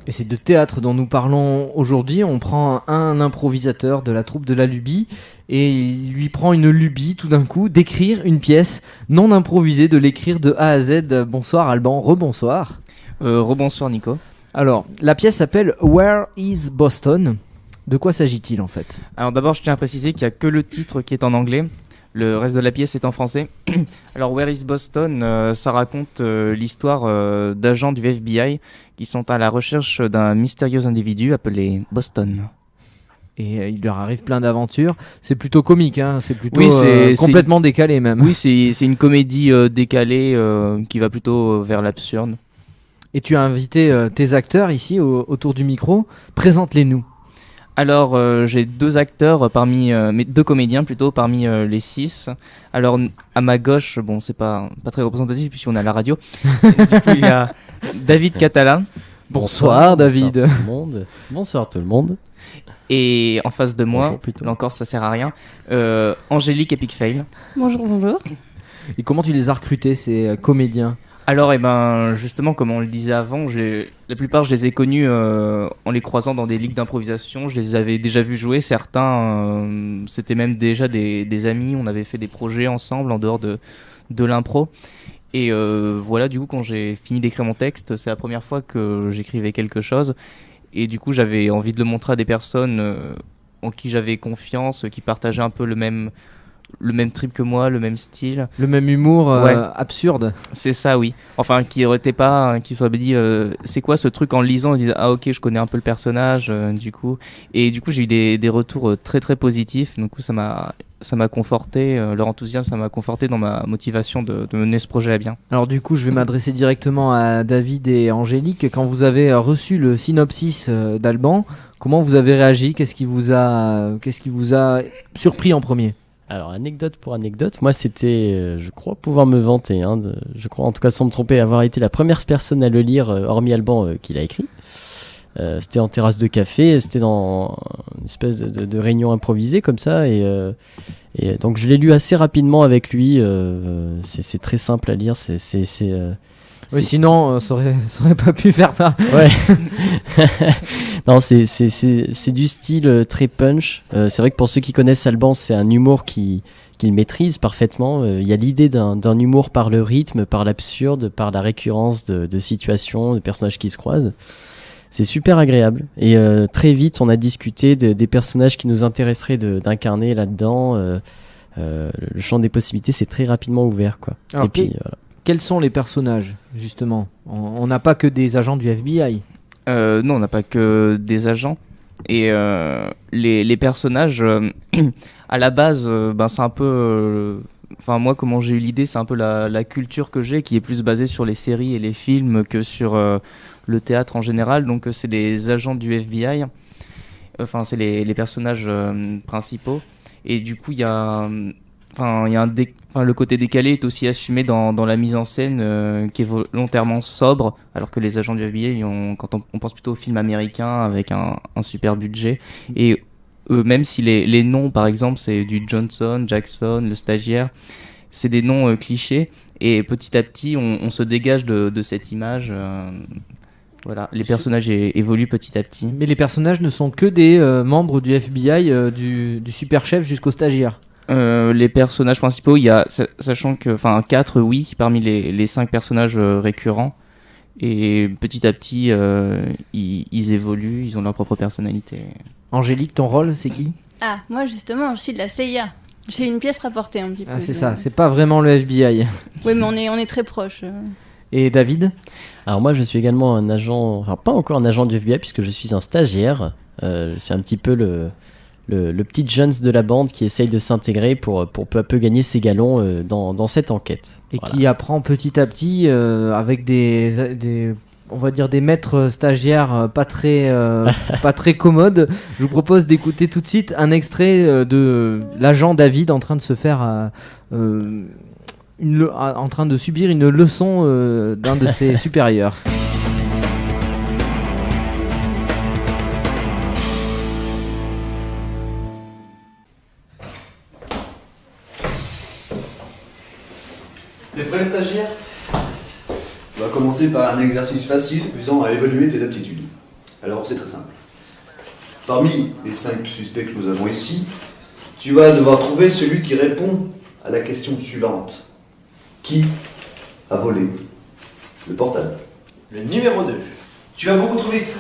Et c'est de théâtre dont nous parlons aujourd'hui. On prend un improvisateur de la troupe de la Lubie et il lui prend une lubie tout d'un coup d'écrire une pièce non improvisée, de l'écrire de A à Z. Bonsoir Alban, rebonsoir. Rebonsoir Nico. Alors, la pièce s'appelle Where is Boston ? De quoi s'agit-il en fait ? Alors d'abord je tiens à préciser qu'il n'y a que le titre qui est en anglais. Le reste de la pièce est en français. Alors Where is Boston, ça raconte l'histoire d'agents du FBI qui sont à la recherche d'un mystérieux individu appelé Boston. Et il leur arrive plein d'aventures. C'est plutôt comique, hein, c'est plutôt Oui, c'est complètement décalé même. Oui, c'est une comédie décalée qui va plutôt vers l'absurde. Et tu as invité tes acteurs ici autour du micro. Présente-les-nous. Alors, j'ai deux acteurs deux comédiens plutôt parmi les 6. Alors, à ma gauche, bon, c'est pas très représentatif puisqu'on est à la radio. Du coup, il y a David Catala. Bonsoir David. Bonsoir tout le monde. Bonsoir tout le monde. Et en face de moi, Bonjour, plutôt. là encore, ça sert à rien, Angélique Epic Fail. Bonjour, bonjour. Et comment tu les as recrutés, ces comédiens ? Alors, justement, comme on le disait avant, la plupart, je les ai connus en les croisant dans des ligues d'improvisation. Je les avais déjà vus jouer. Certains, c'était même déjà des amis. On avait fait des projets ensemble en dehors de l'impro. Et voilà, du coup, quand j'ai fini d'écrire mon texte, c'est la première fois que j'écrivais quelque chose. Et du coup, j'avais envie de le montrer à des personnes en qui j'avais confiance, qui partageaient un peu le même trip que moi, le même style. Le même humour Ouais. absurde. C'est ça, oui. Enfin, qui se seraient dit, c'est quoi ce truc en le lisant, ils disent, ah ok, je connais un peu le personnage, du coup. Et du coup, j'ai eu des retours très très positifs. Du coup, ça m'a conforté, leur enthousiasme, ça m'a conforté dans ma motivation de mener ce projet à bien. Alors du coup, je vais m'adresser directement à David et Angélique. Quand vous avez reçu le synopsis d'Alban, comment vous avez réagi ? Qu'est-ce qui vous a surpris en premier ? Alors, anecdote pour anecdote, moi c'était, je crois pouvoir me vanter, je crois en tout cas sans me tromper, avoir été la première personne à le lire, hormis Alban, qui l'a écrit. C'était en terrasse de café, c'était dans une espèce de réunion improvisée comme ça, et donc je l'ai lu assez rapidement avec lui. C'est très simple à lire, Oui, sinon, ça aurait pas pu faire part. Ouais. Non, c'est du style très punch. C'est vrai que pour ceux qui connaissent Alban, c'est un humour qu'il maîtrise parfaitement. Il y a l'idée d'un humour par le rythme, par l'absurde, par la récurrence de situations, de personnages qui se croisent. C'est super agréable. Et très vite, on a discuté des personnages qui nous intéresseraient d'incarner là-dedans. Le champ des possibilités s'est très rapidement ouvert, quoi. Alors, Et puis, voilà. quels sont les personnages, justement ? On n'a pas que des agents du FBI. Non, on n'a pas que des agents. Et les personnages, à la base, c'est un peu... Enfin, moi, comment j'ai eu l'idée, c'est un peu la culture que j'ai, qui est plus basée sur les séries et les films que sur le théâtre en général. Donc, c'est des agents du FBI. Enfin, c'est les personnages principaux. Et du coup, il y a le côté décalé est aussi assumé dans la mise en scène qui est volontairement sobre, alors que les agents du FBI, quand on pense plutôt aux films américains avec un super budget. Et même si les noms, par exemple, c'est du Johnson, Jackson, le stagiaire, c'est des noms clichés. Et petit à petit, on se dégage de cette image. Voilà, les personnages évoluent petit à petit. Mais les personnages ne sont que des membres du FBI, du super chef jusqu'au stagiaire. Les personnages principaux, il y a, sachant que, 4, oui, parmi les 5 personnages récurrents. Et petit à petit, ils évoluent, ils ont leur propre personnalité. Angélique, ton rôle, c'est qui ? Ah, moi justement, je suis de la CIA. J'ai une pièce rapportée un petit peu. Ah, c'est ça, c'est pas vraiment le FBI. Oui, mais on est très proches. Et David ? Alors moi je suis également un agent, enfin pas encore un agent du FBI puisque je suis un stagiaire. Je suis un petit peu le petit Jones de la bande qui essaye de s'intégrer pour peu à peu gagner ses galons dans cette enquête. Et Voilà. qui apprend petit à petit avec on va dire des maîtres stagiaires pas très commodes. Je vous propose d'écouter tout de suite un extrait de l'agent David en train de se faire en train de subir une leçon d'un de ses supérieurs. T'es prêt, stagiaire ? On va commencer par un exercice facile visant à évaluer tes aptitudes. Alors c'est très simple. Parmi les 5 suspects que nous avons ici, tu vas devoir trouver celui qui répond à la question suivante. Qui a volé le portable? Le numéro 2. Tu vas beaucoup trop vite.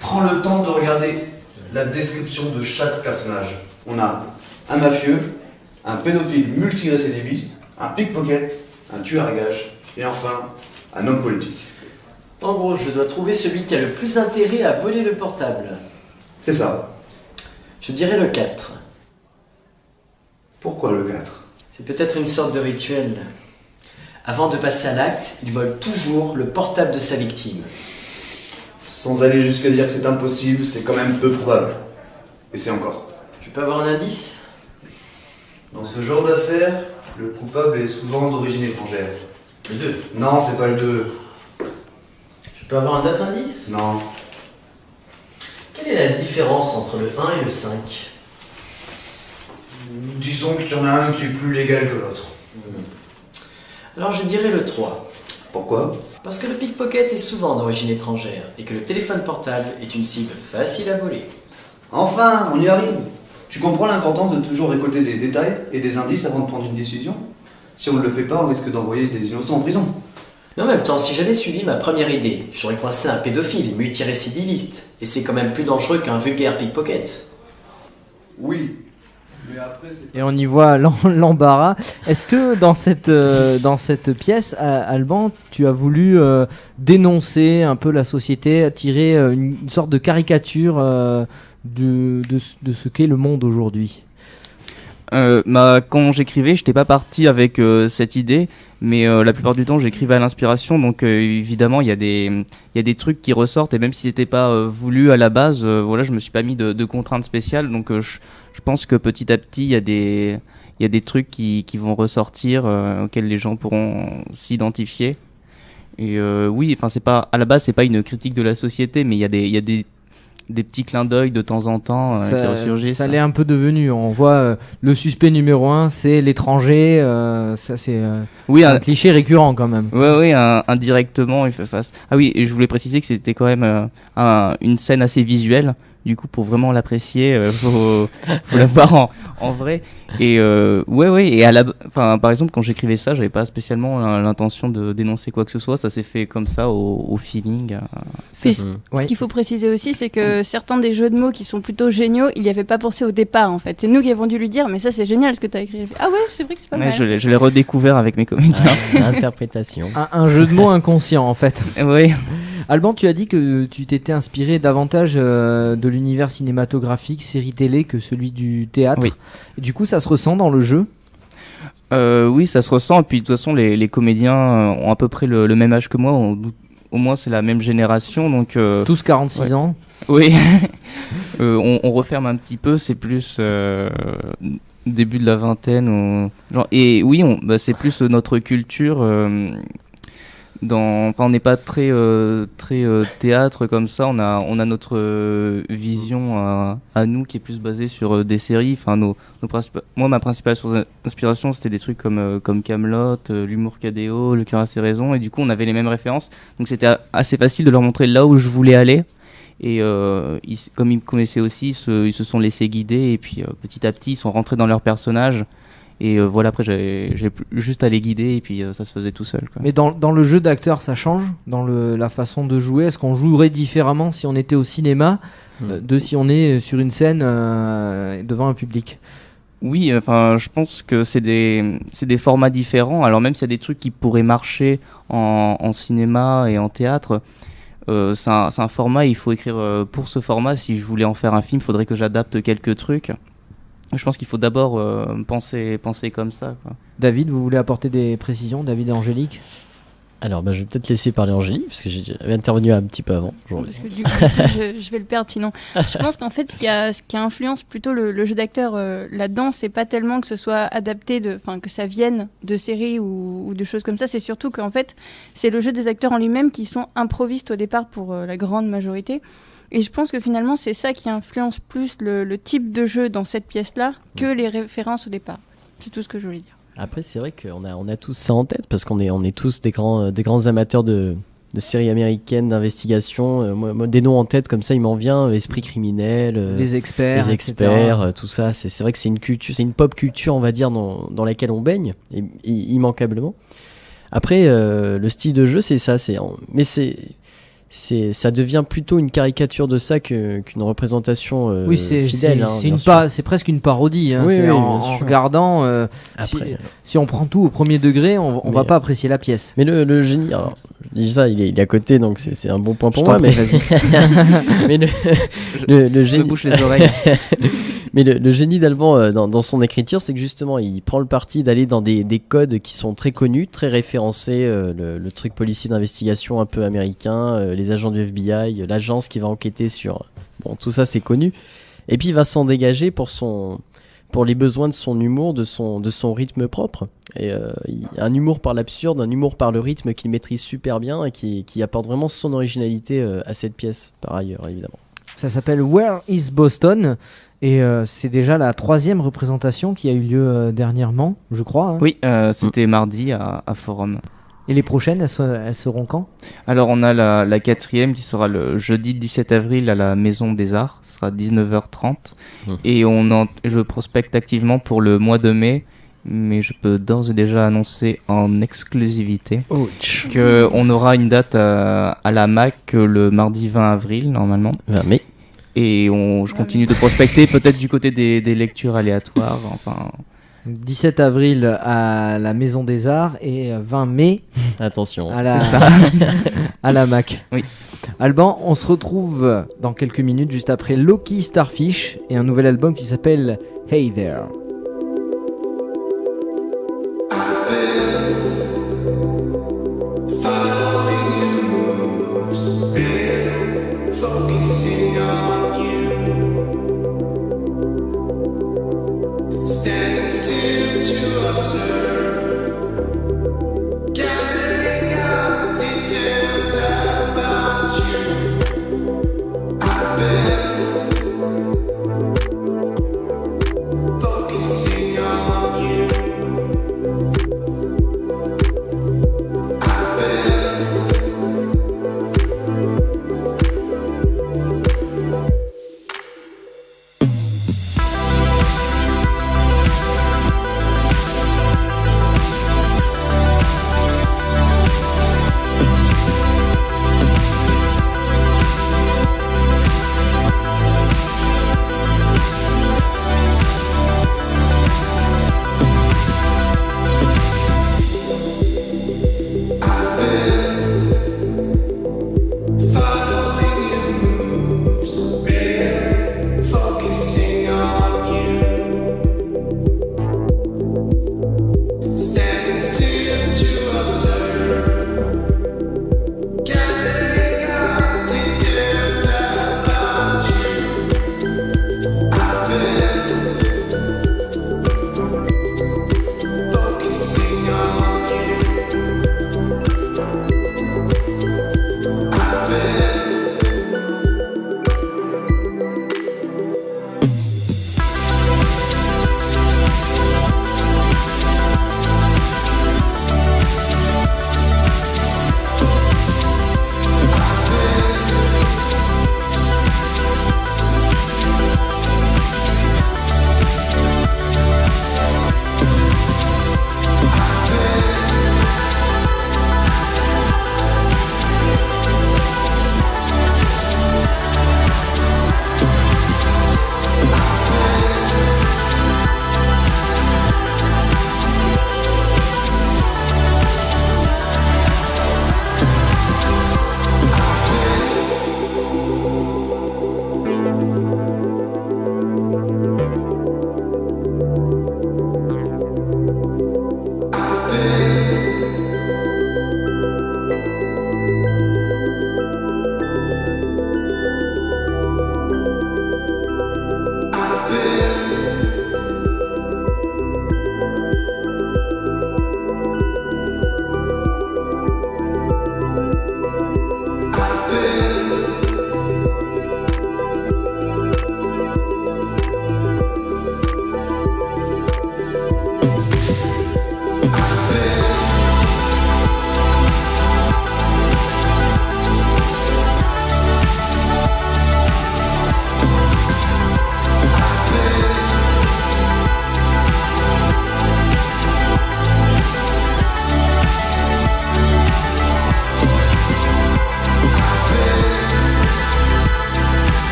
Prends le temps de regarder la description de chaque personnage. On a un mafieux, un pédophile multirécidiviste, un pickpocket, un tueur à gages, et enfin, un homme politique. En gros, je dois trouver celui qui a le plus intérêt à voler le portable. C'est ça. Je dirais le 4. Pourquoi le 4? C'est peut-être une sorte de rituel. Avant de passer à l'acte, il vole toujours le portable de sa victime. Sans aller jusqu'à dire que c'est impossible, c'est quand même peu probable. Et c'est encore. Je peux avoir un indice? Dans ce genre d'affaires, le coupable est souvent d'origine étrangère. Le 2. Non, c'est pas le 2. Je peux avoir un autre indice? Non. Quelle est la différence entre le 1 et le 5? Disons qu'il y en a un qui est plus légal que l'autre. Alors je dirais le 3. Pourquoi? Parce que le pickpocket est souvent d'origine étrangère et que le téléphone portable est une cible facile à voler. Enfin, on y arrive. Tu comprends l'importance de toujours récolter des détails et des indices avant de prendre une décision? Si on ne le fait pas, on risque d'envoyer des innocents en prison. Mais en même temps, si j'avais suivi ma première idée, j'aurais coincé un pédophile multirécidiviste. Et c'est quand même plus dangereux qu'un vulgaire pickpocket. Oui. Mais après, c'est... Et on y voit l'embarras. Est-ce que dans cette pièce, Alban, tu as voulu dénoncer un peu la société, tirer une sorte de caricature de ce qu'est le monde aujourd'hui? Quand j'écrivais, j'étais pas parti avec cette idée, mais la plupart du temps j'écrivais à l'inspiration, donc évidemment il y a des trucs qui ressortent, et même si c'était pas voulu à la base, voilà, je me suis pas mis de contraintes spéciales, donc je pense que petit à petit il y a des trucs qui vont ressortir auxquels les gens pourront s'identifier. Et oui, enfin c'est pas à la base, c'est pas une critique de la société, mais il y a des petits clins d'œil de temps en temps qui ressurgissent. Ça l'est un peu devenu. On voit le suspect numéro 1, c'est l'étranger. Ça, c'est oui, un cliché récurrent quand même. Oui, indirectement, il fait face. Ah oui, et je voulais préciser que c'était quand même une scène assez visuelle. Du coup, pour vraiment l'apprécier, faut la voir en vrai. Et et par exemple, quand j'écrivais ça, j'avais pas spécialement l'intention de dénoncer quoi que ce soit. Ça s'est fait comme ça, au feeling. Puis, ce qu'il faut préciser aussi, c'est que certains des jeux de mots qui sont plutôt géniaux, il n'y avait pas pensé au départ en fait. C'est nous qui avons dû lui dire, mais ça c'est génial ce que tu as écrit. Ah ouais, c'est vrai que c'est pas mal. Je l'ai redécouvert avec mes comédiens. L'interprétation. Un jeu de mots inconscient en fait. Oui. Alban, tu as dit que tu t'étais inspiré davantage de l'univers cinématographique, série télé, que celui du théâtre. Oui. Et du coup, ça se ressent dans le jeu? Oui, ça se ressent. Et puis de toute façon, les comédiens ont à peu près le même âge que moi. Au moins, c'est la même génération. Donc, tous 46 ans. Oui. On referme un petit peu. C'est plus début de la vingtaine. Et oui, c'est plus notre culture. On n'est pas très théâtre comme ça. On a notre vision à nous qui est plus basée sur des séries. Enfin, moi, ma principale source d'inspiration, c'était des trucs comme Kaamelott, l'humour KDO, Le cœur a ses raisons. Et du coup, on avait les mêmes références. Donc, c'était assez facile de leur montrer là où je voulais aller. Et comme ils me connaissaient aussi, ils se sont laissés guider. Et puis, petit à petit, ils sont rentrés dans leur personnage. Et voilà, après j'ai juste à les guider et puis ça se faisait tout seul, quoi. Mais dans le jeu d'acteur, ça change? Dans la façon de jouer, est-ce qu'on jouerait différemment si on était au cinéma de si on est sur une scène devant un public? Oui, enfin, je pense que c'est des formats différents. Alors même s'il y a des trucs qui pourraient marcher en cinéma et en théâtre, c'est un format, il faut écrire pour ce format. Si je voulais en faire un film, il faudrait que j'adapte quelques trucs. Je pense qu'il faut d'abord penser comme ça, quoi. David, vous voulez apporter des précisions? David et Angélique? Alors, je vais peut-être laisser parler Angélique, parce que j'ai intervenu un petit peu avant. Parce que du coup, je vais le perdre sinon. Je pense qu'en fait, ce qui influence plutôt le jeu d'acteur là-dedans, c'est pas tellement que ce soit adapté, que ça vienne de séries ou de choses comme ça, c'est surtout qu'en fait, c'est le jeu des acteurs en lui-même qui sont improvistes au départ pour la grande majorité. Et je pense que finalement, c'est ça qui influence plus le type de jeu dans cette pièce-là que les références au départ. C'est tout ce que je voulais dire. Après, c'est vrai qu'on a tous ça en tête, parce qu'on est tous des grands amateurs de séries américaines d'investigation. Moi, des noms en tête comme ça, il m'en vient. Esprit criminel, Les experts, etc. tout ça. C'est vrai que c'est une culture, c'est une pop culture, on va dire, dans laquelle on baigne, immanquablement. Après, le style de jeu, c'est ça. Mais ça devient plutôt une caricature de ça qu'une représentation oui, fidèle. C'est presque une parodie. Hein. Oui, en regardant, Après, si on prend tout au premier degré, on va pas apprécier la pièce. Mais le génie, alors, je dis ça, il est à côté, donc c'est un bon point pour Je moi. t'en prie, Mais le Je génie, me bouche les oreilles. mais le génie d'Alban dans son écriture, c'est que justement, il prend le parti d'aller dans des codes qui sont très connus, très référencés, le truc policier d'investigation un peu américain, les agents du FBI, l'agence qui va enquêter sur... Bon, tout ça, c'est connu. Et puis, il va s'en dégager pour les besoins de son humour, de son rythme propre. Et un humour par l'absurde, un humour par le rythme qu'il maîtrise super bien et qui apporte vraiment son originalité à cette pièce, par ailleurs, évidemment. Ça s'appelle Where is Boston et c'est déjà la 3e représentation qui a eu lieu dernièrement, je crois. Hein. Oui, c'était mardi à Forum. Et les prochaines, elles seront quand ? Alors on a la 4e qui sera le jeudi 17 avril à la Maison des Arts, ce sera 19h30. Et je prospecte activement pour le mois de mai, mais je peux d'ores et déjà annoncer en exclusivité qu'on aura une date à la MAC le mardi 20 avril normalement. 20 mai. Et je continue de prospecter peut-être du côté des lectures aléatoires, enfin... 17 avril à la Maison des Arts et 20 mai Attention, à la, c'est ça. à la MAC. Oui. Alban, on se retrouve dans quelques minutes juste après Loki Starfish et un nouvel album qui s'appelle Hey There.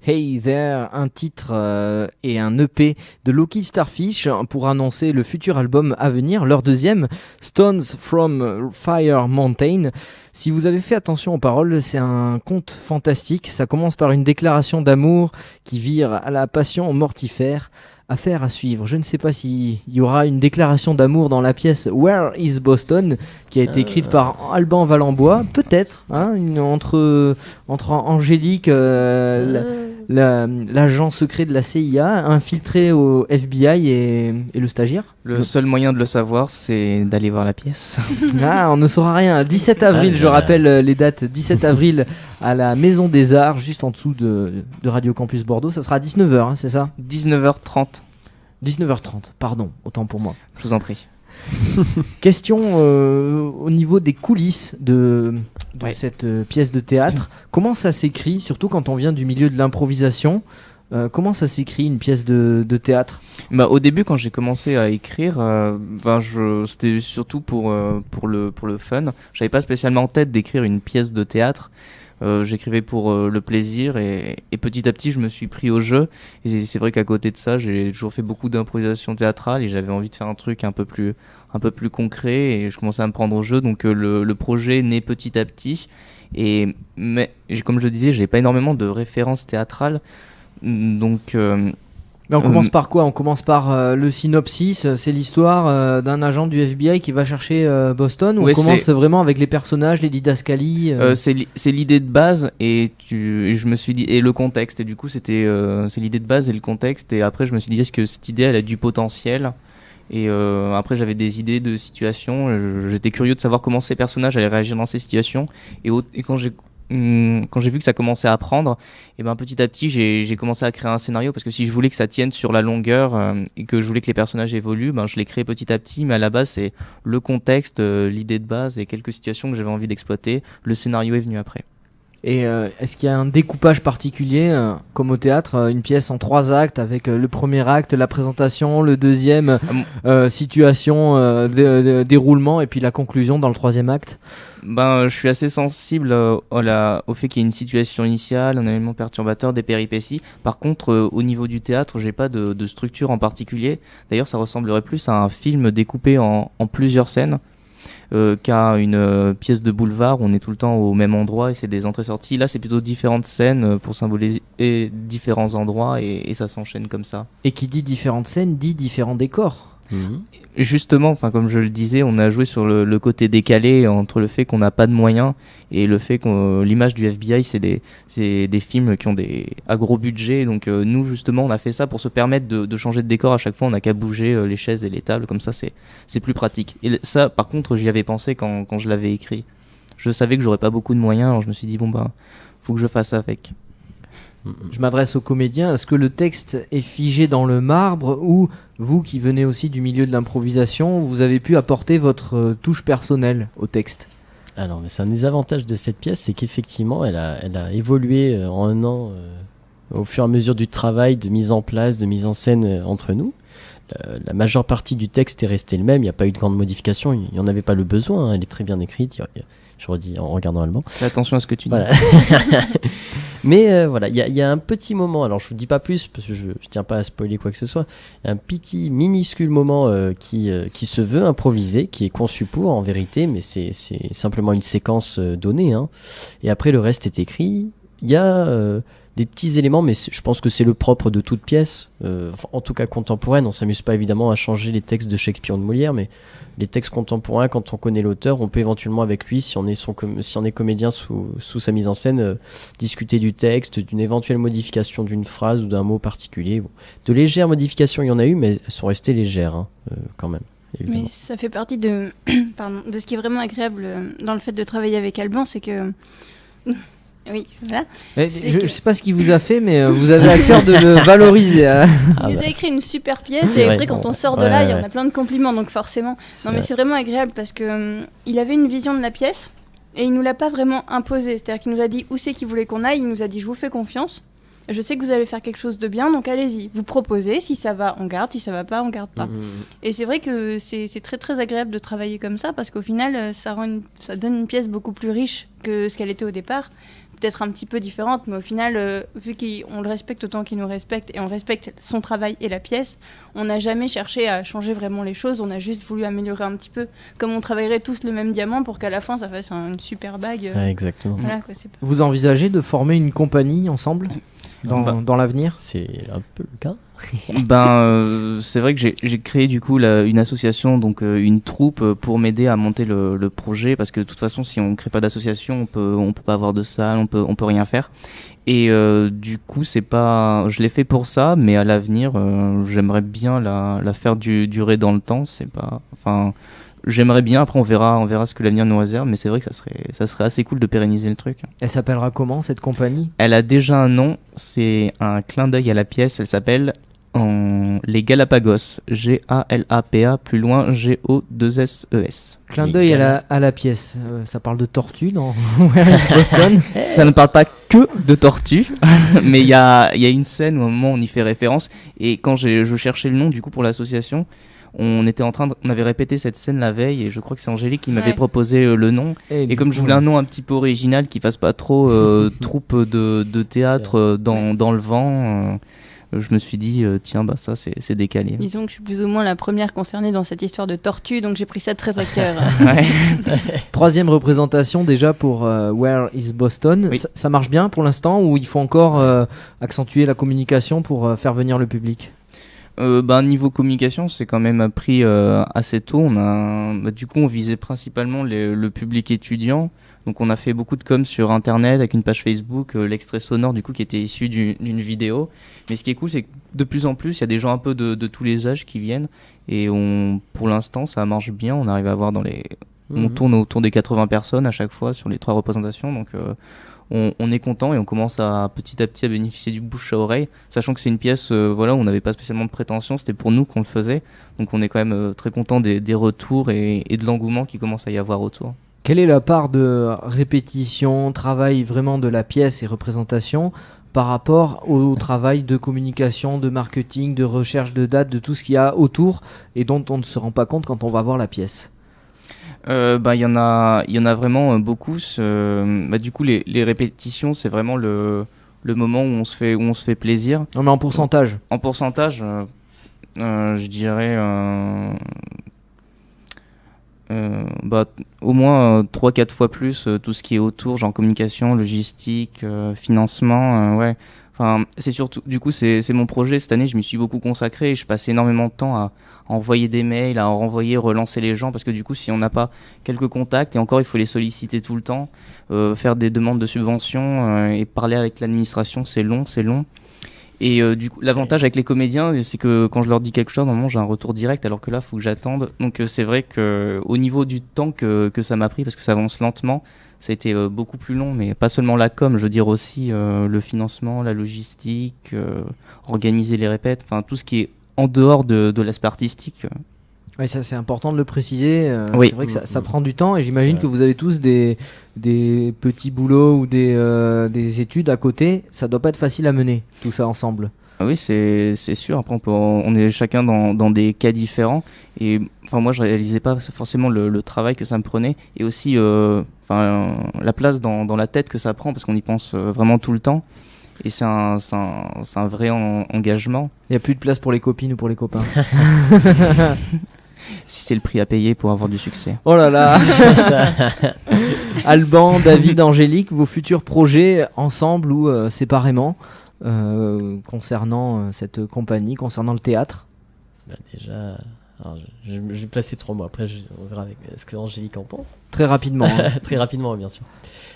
Hey There, un titre et un EP de Loki Starfish pour annoncer le futur album à venir, leur deuxième, Stones from Fire Mountain. Si vous avez fait attention aux paroles, c'est un conte fantastique. Ça commence par une déclaration d'amour qui vire à la passion mortifère. Affaire à suivre. Je ne sais pas s'il y aura une déclaration d'amour dans la pièce Where is Boston qui a été écrite par Alban Valenbois. Peut-être, hein, entre Angélique, l'agent secret de la CIA, infiltré au FBI et le stagiaire. Le seul moyen de le savoir, c'est d'aller voir la pièce. Ah, on ne saura rien. 17 avril, je rappelle les dates. 17 avril à la Maison des Arts, juste en dessous de Radio Campus Bordeaux. Ça sera à 19h, hein, c'est ça ? 19h30. 19h30, pardon, autant pour moi. Je vous en prie. Question au niveau des coulisses de cette pièce de théâtre. Comment ça s'écrit, surtout quand on vient du milieu de l'improvisation, comment ça s'écrit une pièce de théâtre ? Au début, quand j'ai commencé à écrire, c'était surtout pour le fun. J'avais pas spécialement en tête d'écrire une pièce de théâtre. J'écrivais pour le plaisir et petit à petit je me suis pris au jeu, et c'est vrai qu'à côté de ça j'ai toujours fait beaucoup d'improvisation théâtrale et j'avais envie de faire un truc un peu plus concret, et je commençais à me prendre au jeu, donc le projet naît petit à petit, mais comme je le disais, j'ai pas énormément de références théâtrales, donc mais on commence par quoi ? On commence par le synopsis, c'est l'histoire d'un agent du FBI qui va chercher Boston, ou on commence vraiment avec les personnages, les didascalies c'est l'idée de base, et je me suis dit, et le contexte, et du coup c'est l'idée de base et le contexte, et après je me suis dit, est-ce que cette idée elle a du potentiel ? Et après j'avais des idées de situations, j'étais curieux de savoir comment ces personnages allaient réagir dans ces situations, et quand j'ai vu que ça commençait à prendre, et petit à petit j'ai commencé à créer un scénario, parce que si je voulais que ça tienne sur la longueur et que je voulais que les personnages évoluent, je l'ai créé petit à petit, mais à la base c'est le contexte, l'idée de base et quelques situations que j'avais envie d'exploiter. Le scénario est venu après. Et est-ce qu'il y a un découpage particulier, comme au théâtre, une pièce en 3 actes avec le premier acte, la présentation, le deuxième, situation, déroulement, et puis la conclusion dans le 3e acte ? Je suis assez sensible au fait qu'il y ait une situation initiale, un élément perturbateur, des péripéties. Par contre, au niveau du théâtre, j'ai pas de structure en particulier. D'ailleurs, ça ressemblerait plus à un film découpé en plusieurs scènes. Qu'à une pièce de boulevard où on est tout le temps au même endroit et c'est des entrées-sorties. Là, c'est plutôt différentes scènes pour symboliser différents endroits, et ça s'enchaîne comme ça. Et qui dit différentes scènes dit différents décors. Justement, comme je le disais, on a joué sur le côté décalé entre le fait qu'on n'a pas de moyens et le fait que l'image du FBI, c'est des films qui ont à gros budget. Donc nous, justement, on a fait ça pour se permettre de changer de décor à chaque fois. On n'a qu'à bouger les chaises et les tables, comme ça c'est plus pratique. Et ça, par contre, j'y avais pensé quand je l'avais écrit. Je savais que j'aurais pas beaucoup de moyens, alors je me suis dit faut que je fasse avec. Je m'adresse aux comédiens. Est-ce que le texte est figé dans le marbre, ou vous qui venez aussi du milieu de l'improvisation, vous avez pu apporter votre touche personnelle au texte ? Alors, c'est un des avantages de cette pièce, c'est qu'effectivement elle a évolué en un an au fur et à mesure du travail de mise en place, de mise en scène entre nous. La majeure partie du texte est restée le même, il n'y a pas eu de grande modification, il n'y en avait pas le besoin, hein, elle est très bien écrite, je redis en regardant allemand. Fais attention à ce que tu dis. Voilà. Mais voilà, il y a un petit moment, alors je vous dis pas plus parce que je tiens pas à spoiler quoi que ce soit, il y a un petit minuscule moment qui se veut improvisé, qui est conçu pour en vérité, mais c'est simplement une séquence donnée, hein. Et après le reste est écrit. Il y a des petits éléments, mais je pense que c'est le propre de toute pièce, en tout cas contemporaine. On s'amuse pas évidemment à changer les textes de Shakespeare ou de Molière, mais les textes contemporains, quand on connaît l'auteur, on peut éventuellement avec lui, si on est comédien sous sa mise en scène, discuter du texte, d'une éventuelle modification d'une phrase ou d'un mot particulier. Bon. De légères modifications, il y en a eu, mais elles sont restées légères, hein, quand même. Évidemment. Mais ça fait partie de ce qui est vraiment agréable dans le fait de travailler avec Alban, c'est que... Oui, voilà. Je ne sais pas ce qu'il vous a fait, mais vous avez à cœur de le valoriser. Il nous a écrit une super pièce, et après, quand on sort de là, il y en a plein de compliments, donc forcément. Mais c'est vraiment agréable parce que il avait une vision de la pièce et il nous l'a pas vraiment imposée. C'est-à-dire qu'il nous a dit où c'est qu'il voulait qu'on aille, il nous a dit je vous fais confiance. Je sais que vous allez faire quelque chose de bien, donc allez-y. Vous proposez, si ça va, on garde, si ça va pas, on garde pas. Et c'est vrai que c'est très très agréable de travailler comme ça, parce qu'au final, ça donne une pièce beaucoup plus riche que ce qu'elle était au départ. peut-être un petit peu différente, mais au final, vu qu'on le respecte autant qu'il nous respecte, et on respecte son travail et la pièce, on n'a jamais cherché à changer vraiment les choses, on a juste voulu améliorer un petit peu, comme on travaillerait tous le même diamant pour qu'à la fin ça fasse une super bague. Ouais, exactement. Voilà, quoi, c'est pas... Vous envisagez de former une compagnie ensemble dans l'avenir? C'est un peu le cas. C'est vrai que j'ai créé du coup une association, donc une troupe pour m'aider à monter le projet, parce que de toute façon si on crée pas d'association on peut pas avoir de salle, on peut rien faire. Et du coup je l'ai fait pour ça, mais à l'avenir j'aimerais bien la faire durer dans le temps. J'aimerais bien, après on verra ce que l'avenir nous réserve, mais c'est vrai que ça serait assez cool de pérenniser le truc. Elle s'appellera comment cette compagnie? Elle a déjà un nom, c'est un clin d'œil à la pièce, elle s'appelle les Galapagos, Galapa, plus loin G-O-2-S-E-S. Clin d'œil à la pièce, ça parle de tortue dans Where is Boston? Ça ne parle pas que de tortue, mais il y a une scène où à un moment on y fait référence, et quand je cherchais le nom du coup pour l'association, on avait répété cette scène la veille, et je crois que c'est Angélique qui m'avait proposé le nom. Et comme je voulais un nom un petit peu original qui fasse pas trop troupe de théâtre dans le vent, je me suis dit tiens ça c'est décalé. Disons que je suis plus ou moins la première concernée dans cette histoire de tortue, donc j'ai pris ça très à cœur. Troisième représentation déjà pour Where is Boston. Oui. Ça marche bien pour l'instant, ou il faut encore accentuer la communication pour faire venir le public? Niveau communication, c'est quand même pris assez tôt. Du coup, on visait principalement le public étudiant. Donc, on a fait beaucoup de com sur Internet avec une page Facebook, l'extrait sonore du coup qui était issu d'une vidéo. Mais ce qui est cool, c'est que de plus en plus, il y a des gens un peu de tous les âges qui viennent. Et pour l'instant, ça marche bien. On arrive à avoir on tourne autour des 80 personnes à chaque fois sur les 3 représentations. Donc, on est content et on commence petit à petit à bénéficier du bouche à oreille, sachant que c'est une pièce où on n'avait pas spécialement de prétention, c'était pour nous qu'on le faisait, donc on est quand même très content des retours et de l'engouement qui commence à y avoir autour. Quelle est la part de répétition, travail vraiment de la pièce et représentation par rapport au travail de communication, de marketing, de recherche de dates, de tout ce qu'il y a autour et dont on ne se rend pas compte quand on va voir la pièce? Il y en a vraiment beaucoup. Du coup, les répétitions, c'est vraiment le moment où on se fait plaisir. Non, mais en pourcentage. En pourcentage, je dirais au moins 3-4 fois plus tout ce qui est autour, genre communication, logistique, financement, ouais. Enfin, c'est surtout, du coup, c'est mon projet cette année. Je m'y suis beaucoup consacré et je passe énormément de temps à envoyer des mails, à en renvoyer, relancer les gens, parce que du coup, si on n'a pas quelques contacts, et encore, il faut les solliciter tout le temps, faire des demandes de subventions et parler avec l'administration, c'est long. Et du coup, l'avantage avec les comédiens, c'est que quand je leur dis quelque chose, normalement, j'ai un retour direct, alors que là, il faut que j'attende. Donc, c'est vrai qu'au niveau du temps que ça m'a pris, parce que ça avance lentement, ça a été beaucoup plus long, mais pas seulement la com, je veux dire aussi le financement, la logistique, organiser les répètes, enfin tout ce qui est en dehors de l'aspect artistique. Oui, ça c'est important de le préciser. Oui. C'est vrai que ça prend du temps, et j'imagine que vous avez tous des petits boulots ou des études à côté. Ça doit pas être facile à mener, tout ça ensemble. Ah oui, c'est sûr. Après, on est chacun dans des cas différents. Et enfin, moi, je réalisais pas forcément le travail que ça me prenait, et aussi la place dans la tête que ça prend, parce qu'on y pense vraiment tout le temps. Et c'est un vrai engagement. Il n'y a plus de place pour les copines ou pour les copains. Si c'est le prix à payer pour avoir du succès. Oh là là. Alban, David, Angélique, vos futurs projets ensemble ou séparément concernant cette compagnie, concernant le théâtre? Déjà, alors, je vais placer 3 mots. Après, on verra avec ce que Angélique en pense. Très rapidement. Hein. Très rapidement, bien sûr.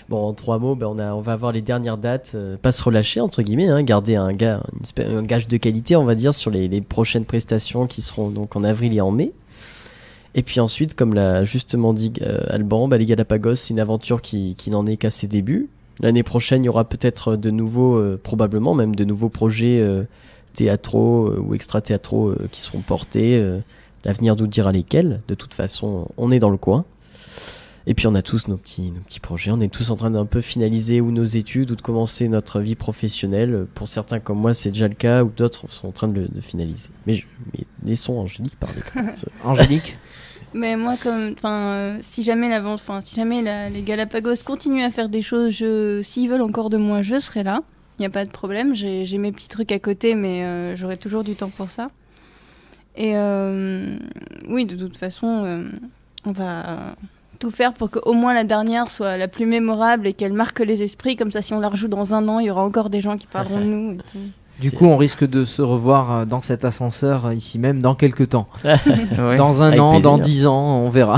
Bon, en 3 mots, on va avoir les dernières dates, pas se relâcher, entre guillemets, hein, garder un gage de qualité, on va dire, sur les prochaines prestations qui seront donc en avril et en mai. Et puis ensuite, comme l'a justement dit Alban, les Galapagos, c'est une aventure qui n'en est qu'à ses débuts. L'année prochaine, il y aura peut-être probablement même de nouveaux projets théâtraux ou extra-théâtraux qui seront portés. L'avenir nous dira lesquels. De toute façon, on est dans le coin. Et puis on a tous nos petits projets. On est tous en train d'un peu finaliser ou nos études ou de commencer notre vie professionnelle. Pour certains comme moi, c'est déjà le cas, ou d'autres sont en train de finaliser. Mais laissons Angélique parler. Angélique? Mais moi, si jamais les Galapagos continuent à faire des choses, s'ils veulent encore de moi, je serai là. Il n'y a pas de problème. J'ai mes petits trucs à côté, mais j'aurai toujours du temps pour ça. Et oui, de toute façon, on va tout faire pour qu'au moins la dernière soit la plus mémorable et qu'elle marque les esprits. Comme ça, si on la rejoue dans un an, il y aura encore des gens qui parleront de nous. Et tout. Du coup, on risque de se revoir dans cet ascenseur ici même dans quelques temps. Ouais. Dans un Avec an, plaisir. dans 10 ans, on verra.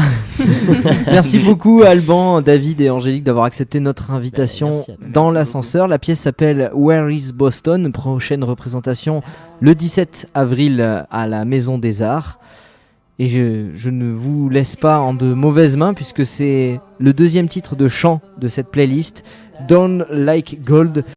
Merci beaucoup Alban, David et Angélique d'avoir accepté notre invitation merci à toi. dans Merci l'ascenseur. La pièce s'appelle Where is Boston? Prochaine représentation le 17 avril à la Maison des Arts. Et je ne vous laisse pas en de mauvaises mains puisque c'est le deuxième titre de chant de cette playlist, Down Like Gold.